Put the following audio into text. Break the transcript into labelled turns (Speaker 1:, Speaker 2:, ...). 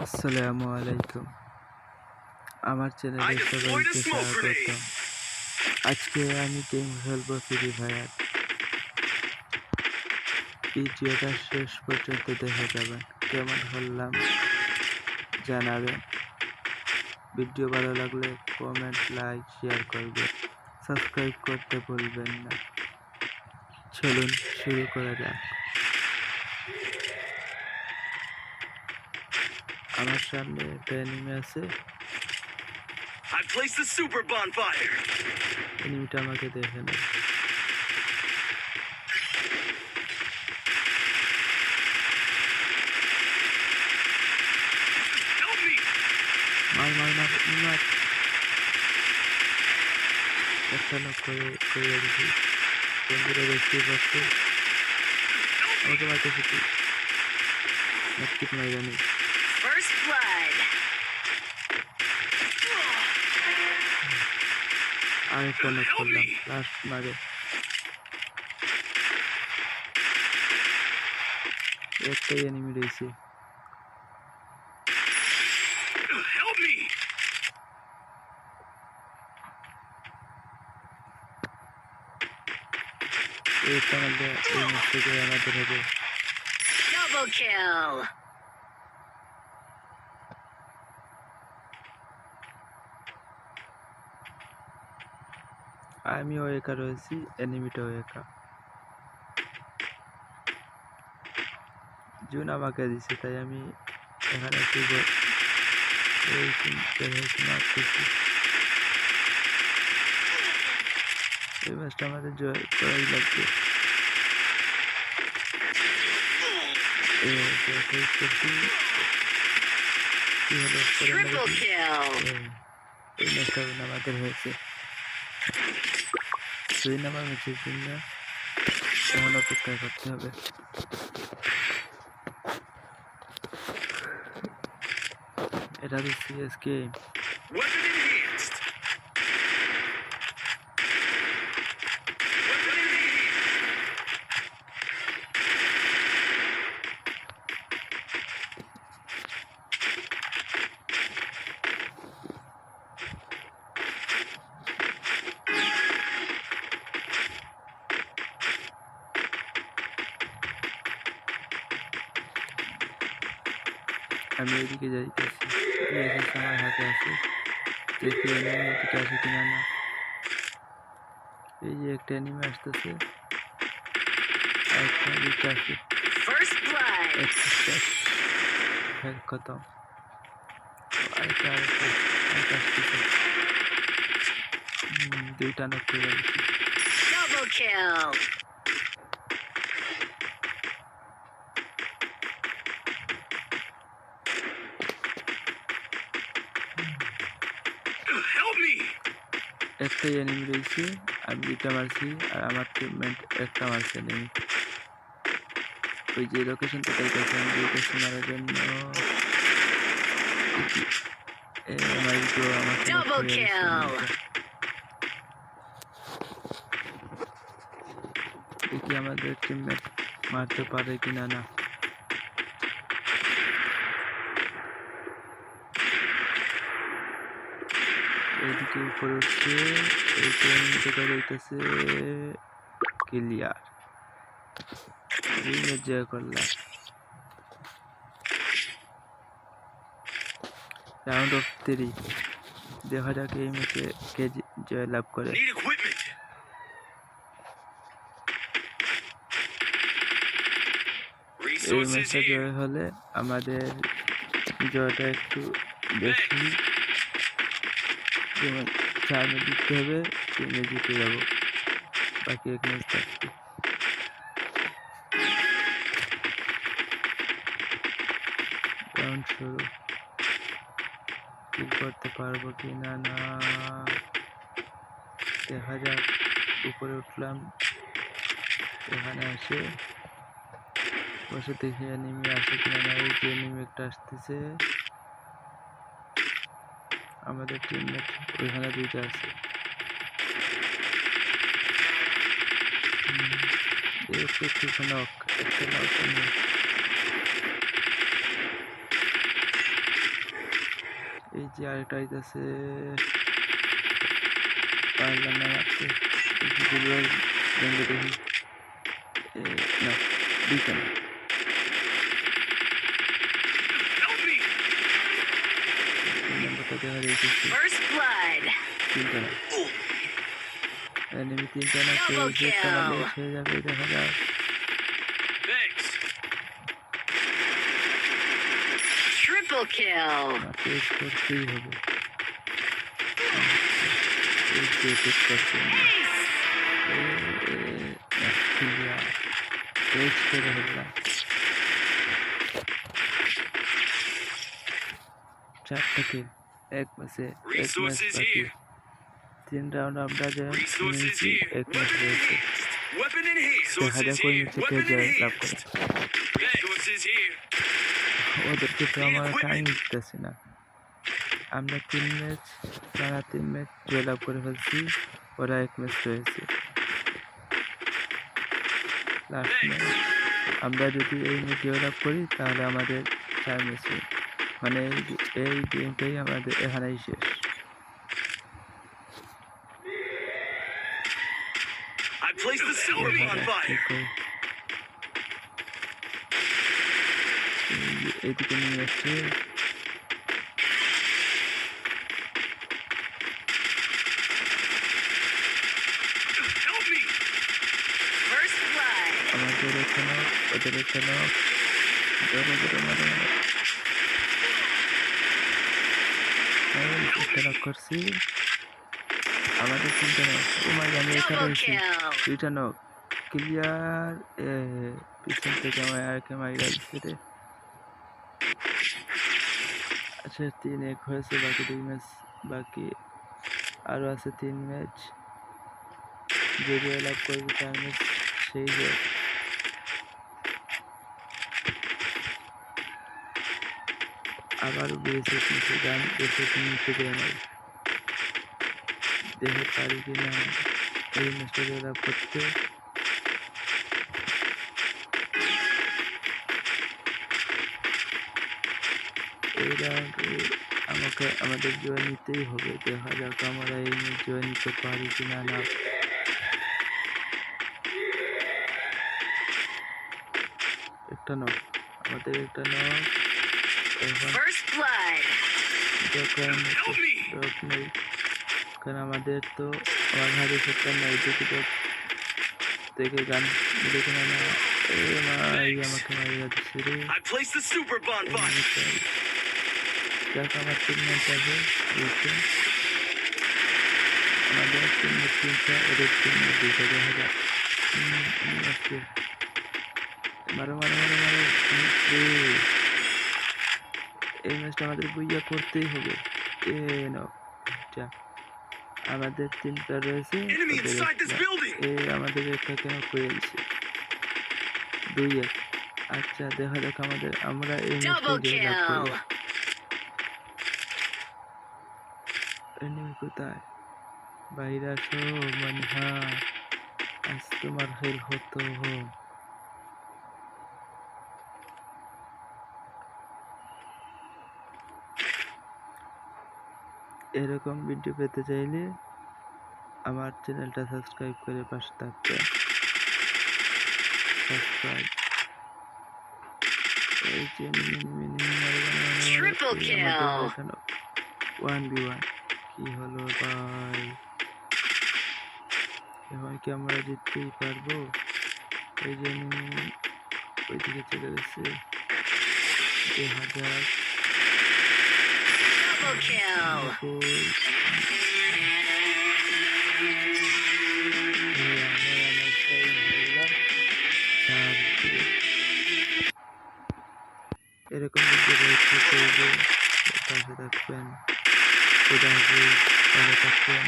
Speaker 1: আসসালামু আলাইকুম। আমার চ্যানেলে সবাইকে স্বাগতম। আজকে আমি গেম খেলবো ফ্রি ফায়ার। ভিডিওটা শেষ পর্যন্ত দেখে যাবেন। কেমন খেললাম জানাবেন। ভিডিও ভালো লাগলে কমেন্ট, লাইক, শেয়ার করবেন। সাবস্ক্রাইব করতে ভুলবেন না। চলুন শুরু করা যাক। আমার সামনে একটা এনিমি আছে।
Speaker 2: I placed the super bonfire.
Speaker 1: এনিমিটা আমাকে দেখে না।
Speaker 2: Help me!
Speaker 1: মার। একটা নক করে দিছি। বন্ধুরা দেখতে পাচ্ছে। আমাকে মারতে শিখি। নাই জানি।
Speaker 2: First blood.
Speaker 1: আরেকটা নক করলাম। লাস্ট মারে। একটাই এনিমি রয়েছে।
Speaker 2: Help me!
Speaker 1: এইটা আমাদের এই ম্যাচটাকে আমাদের হবে।
Speaker 2: Double kill.
Speaker 1: আমিও একা রয়েছি, এনিমিটাও একা। জুন আমাকে দিছে, তাই আমি এখানে একটু মারতেছি। এই ম্যাচটা আমাদের জয় করাই লাগবে।
Speaker 2: Triple kill.
Speaker 1: এই ম্যাচটা আমাদের হয়েছে। 2 নাম্বার ম্যাচের জন্য এখন অপেক্ষা করতে হবে। এটা হচ্ছে CSK.
Speaker 2: Weapon enhanced. Weapon enhanced.
Speaker 1: আমি এদিকে যাইতেছি। আমার হাতে আছে, দেখি এনিমি এদিকে আসে কিনা না। এই যে একটা এনিমি আসতেছে, আরেকটা এদিকে আসে।
Speaker 2: First blood.
Speaker 1: খতম। আরেকটা আসতেছে। দুইটা নক করে দিচ্ছি।
Speaker 2: Double kill. Help me!
Speaker 1: একটাই এনিমি রয়েছে, আমি দুইটা মারছি আর আমার টিমমেট একটা মারছে এনিমি। ওই যে লোকেশনটা পাইতেছে, আমি লোকেশন মারার জন্য
Speaker 2: Double kill.
Speaker 1: দেখি আমাদের টিমমেট মারতে পারে কিনা না। এইদিকে উপরে উঠছে, এই ট্রেনটা যাইতেছে ক্লিয়ার। এই ম্যাচ জয় করলাম। রাউন্ড অফ 3 দেখা যাক এই ম্যাচে কে জয় লাভ করে।
Speaker 2: Need equipment.
Speaker 1: এই
Speaker 2: Resources
Speaker 1: ম্যাচটা
Speaker 2: here.
Speaker 1: জয় হলে আমাদের জয়টা একটু বেশি, যেমন 4 ম্যাচ জিততে হবে, 3 ম্যাচ জিতে যাবো, বাকি 1 ম্যাচ থাকবে। রাউন্ড শুরু। কিল করতে পারবো কি না না দেখা যাক। উপরে উঠলাম, এখানে আসে বসে দেখি এনিমি আসে কিনা না। এই যে এনিমি একটা আসতেছে, আমাদের টিমমেট ওইখানে দুইটা আছে। একটু নক, একটা নক। এই যে আরেকটা আইতাছে, পারলাম না মারতে। দেখি দুর্বল ভেঙে দেখি। না, দুইটা না,
Speaker 2: Help me!
Speaker 1: তিন নম্বরটা দেখা যাইতেছে।
Speaker 3: First blood.
Speaker 1: তিনটা না, এনিমি তিনটা না, কেউ
Speaker 3: Double
Speaker 1: যে একটা মারলে
Speaker 3: kill.
Speaker 1: ছেড়ে যাবে, দেখা যাক।
Speaker 2: Thanks.
Speaker 3: Triple kill.
Speaker 1: পেজ করতেই হবে। এই যে পেজ করছে পেজ করে হলাম। 4টা কিল এক ম্যাচে, এক ম্যাচ
Speaker 2: Resources
Speaker 1: বাকি।
Speaker 2: here.
Speaker 1: 3 রাউন্ড আমরা যে
Speaker 2: Resources
Speaker 1: নিয়েছি,
Speaker 2: here.
Speaker 1: এক ম্যাচ
Speaker 2: Weapon
Speaker 1: রয়েছে।
Speaker 2: enhanced. Weapon enhanced.
Speaker 1: দেখা যাক কোন ম্যাচে কে জয় লাভ করে।
Speaker 2: Resources here.
Speaker 1: ওদেরকে তো আমরা টাইম দিতেছি না। আমরা 3 ম্যাচ টানা 3 ম্যাচ জয় লাভ করে ফেলছি, ওরা এক ম্যাচ রয়েছে। লাস্ট ম্যাচ আমরা যদি এই ম্যাচ জয় লাভ করি তাহলে আমাদের 4 ম্যাচ হয়। মানে এই গেমটাই আমাদের এখানেই শেষ।
Speaker 2: I placed the super bonfire.
Speaker 1: এইদিকে নিয়ে আসছে,
Speaker 2: Help me!
Speaker 3: First blood.
Speaker 1: আমাদের এখানে ওদের এখানে ধরে ধরে মারে চেষ্টা করছি। আমাদের চিন্তা নক, আমি এখানে
Speaker 3: Double
Speaker 1: এসেছি,
Speaker 3: kill.
Speaker 1: দুইটা নক ক্লিয়ার। পিছন থেকে আমার আরেকটা মাইরা দিচ্ছে রে। আচ্ছা 3-1 হয়েছে, বাকি 2 ম্যাচ বাকি, আরও আছে 3 ম্যাচ। যে জয় লাভ করবে 4 ম্যাচ সেই জয়। আবারও বিএসএফ নিচে গান, বিএসএফ নিচে দেয় নাই। দেখে পারি কিনা এই ম্যাচটা জয় লাভ করতে। এই রাউন্ডে আমাদের জয় নিতেই হবে। দেখা যাক আমরা এই ম্যাচ জয় নিতে পারি কিনা না। একটা নক, আমাদের একটা নক। এখন
Speaker 3: First blood.
Speaker 1: ডক নেই, কারণ আমাদের তো আমার হাতে সেক্টর নাই। দেখি ডক থেকে গান দেখে না। এই আমাকে মারিয়ে দিচ্ছে রে।
Speaker 2: I placed the super bonfire.
Speaker 1: যাক আমার 3 ম্যাচ আছে, আমাদের 3 ম্যাচ 3টা, ওদের 3 ম্যাচ 2টা। দেখা যাক। মারো মারো মারো মারো। এই ম্যাচটা আমাদের বুইয়া করতেই হবে। আমাদের 3টা রয়েছে,
Speaker 2: Enemy inside this building.
Speaker 1: আমাদের একটা কেন করে দিছে 2-1। আচ্ছা দেখা যাক আমরা এই ম্যাচটা
Speaker 3: Double
Speaker 1: জয় লাভ
Speaker 3: kill.
Speaker 1: করব। এনিমি কোথায়? বাইরে আসো মানহা, আজ তোমার হেল হতো। এরকম ভিডিও পেতে চাইলে আমার চ্যানেলটা সাবস্ক্রাইব করে পাশে থাকবেন। সাবস্ক্রাইব। এই যে
Speaker 3: Triple kill.
Speaker 1: 1v1 কি হলো ভাই? এখন কি আমরা জিততেই পারবো? এই যে ওইদিকে চলে গেছে। দেখা যাক।
Speaker 3: Double kill.
Speaker 1: এরকম ভিডিও পাশে থাকবেন। ভালো থাকবেন।